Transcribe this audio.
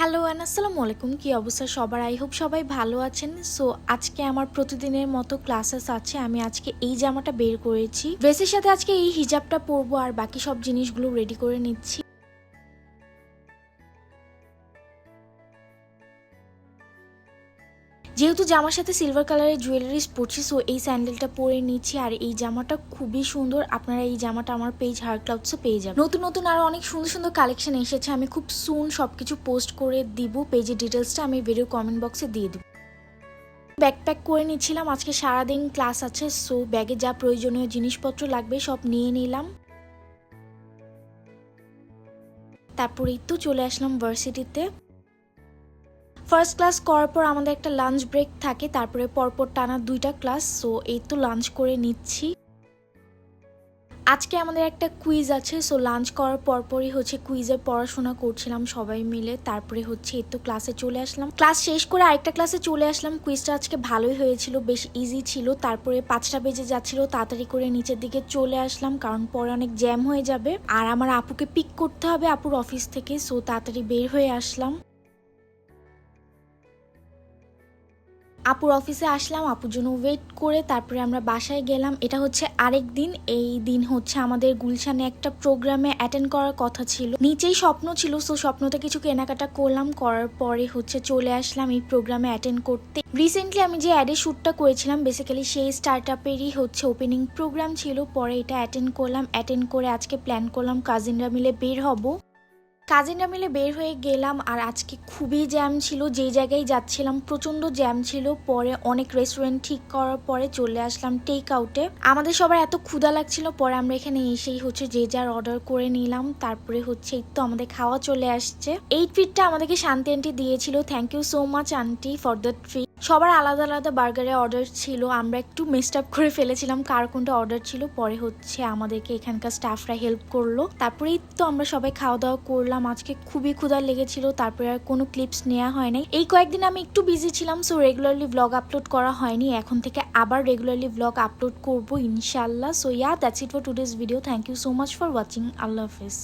Hello and আসসালামু আলাইকুম। কি অবস্থা সবার? আই হোপ সবাই ভালো আছেন। সো আজকে আমার প্রতিদিনের মতো ক্লাসেস আছে। আমি আজকে এই জামাটা বের করেছি, ড্রেসের সাথে আজকে এই হিজাবটা পরবো আর বাকি সব জিনিসগুলো রেডি করে নিচ্ছি। যেহেতু জামার সাথে সিলভার কালারের জুয়েলারিস পরছি, সো এই স্যান্ডেলটা পরে নিচ্ছি। আর এই জামাটা খুবই সুন্দর। আপনারা এই জামাটা আমার পেজ হার ক্লাউডসে পেয়ে যাবেন। নতুন নতুন আরো অনেক সুন্দর সুন্দর কালেকশন এসেছে। আমি খুব সুন সবকিছু পোস্ট করে দিব। পেজের ডিটেলসটা আমি ভিডিও কমেন্ট বক্সে দিয়ে দিব। ব্যাকপ্যাক করে নিচ্ছিলাম, আজকে সারাদিন ক্লাস আছে, সো ব্যাগে যা প্রয়োজনীয় জিনিসপত্র লাগবে সব নিয়ে নিলাম। তারপরেই তো চলে আসলাম ভার্সিটিতে। ফার্স্ট ক্লাস করার পর আমাদের একটা লাঞ্চ ব্রেক থাকে, তারপরে পরপর টানা 2টা ক্লাস। সো এই তো লাঞ্চ করে নিচ্ছি। আজকে আমাদের একটা কুইজ আছে, সো লাঞ্চ করার পরপরই কুইজের পড়াশোনা করছিলাম সবাই মিলে। তারপরে এই তো ক্লাসে চলে আসলাম। ক্লাস শেষ করে আরেকটা ক্লাসে চলে আসলাম। কুইজটা আজকে ভালোই হয়েছিল, বেশ ইজি ছিল। তারপরে 5টা বেজে যাচ্ছিল, তাড়াতাড়ি করে নিচের দিকে চলে আসলাম, কারণ পরে অনেক জ্যাম হয়ে যাবে। আর আমার আপুকে পিক করতে হবে আপুর অফিস থেকে, সো তাড়াতাড়ি বের হয়ে আসলাম। আপুর অফিসে আসলাম, আপুর জন্য ওয়েট করে তারপরে আমরা বাসায় গেলাম। এটা আরেক দিন। এই দিন আমাদের গুলশানে একটা প্রোগ্রামে অ্যাটেন্ড করার কথা ছিল, নিচেই স্বপ্ন ছিল। সো স্বপ্নতে কিছু কেনাকাটা করলাম, করার পরে চলে আসলাম এই প্রোগ্রামে অ্যাটেন্ড করতে। রিসেন্টলি আমি যে অ্যাডের শ্যুটটা করেছিলাম, বেসিক্যালি সেই স্টার্টআপেরই ওপেনিং প্রোগ্রাম ছিল। পরে এটা অ্যাটেন্ড করলাম। অ্যাটেন্ড করে আজকে প্ল্যান করলাম কাজিনরা মিলে বের হব। কাজিনরা মিলে বের হয়ে গেলাম। আর আজকে খুবই জ্যাম ছিল, যেই জায়গায় যাচ্ছিলাম প্রচন্ড জ্যাম ছিল। পরে অনেক রেস্টুরেন্ট ঠিক করার পরে চলে আসলাম টেক আউটে। আমাদের সবার এত ক্ষুধা লাগছিল, পরে আমরা এখানে এসেই যে যার অর্ডার করে নিলাম। তারপরে এই তো আমাদের খাওয়া চলে আসছে। এই ট্রিটটা আমাদেরকে শান্তি আন্টি দিয়েছিল। Thank you so much aunty for the treat. সবার আলাদা আলাদা বার্গারের অর্ডার ছিল, আমরা একটু মেসড আপ করে ফেলেছিলাম কার কোনটা অর্ডার ছিল। পরে আমাদেরকে এখানকার স্টাফরা হেল্প করলো। তারপরেই তো আমরা সবাই খাওয়া দাওয়া করলাম। আজকে খুবই ক্ষুধা লেগেছিল, তারপরে আর কোনো ক্লিপস নেওয়া হয় নাই। এই কয়েকদিন আমি একটু বিজি ছিলাম, সো রেগুলারলি ব্লগ আপলোড করা হয়নি। এখন থেকে আবার রেগুলারলি ব্লগ আপলোড করবো ইনশাল্লাহ। So that's it for today's video. Thank you so much for watching. আল্লাহ হাফিজ।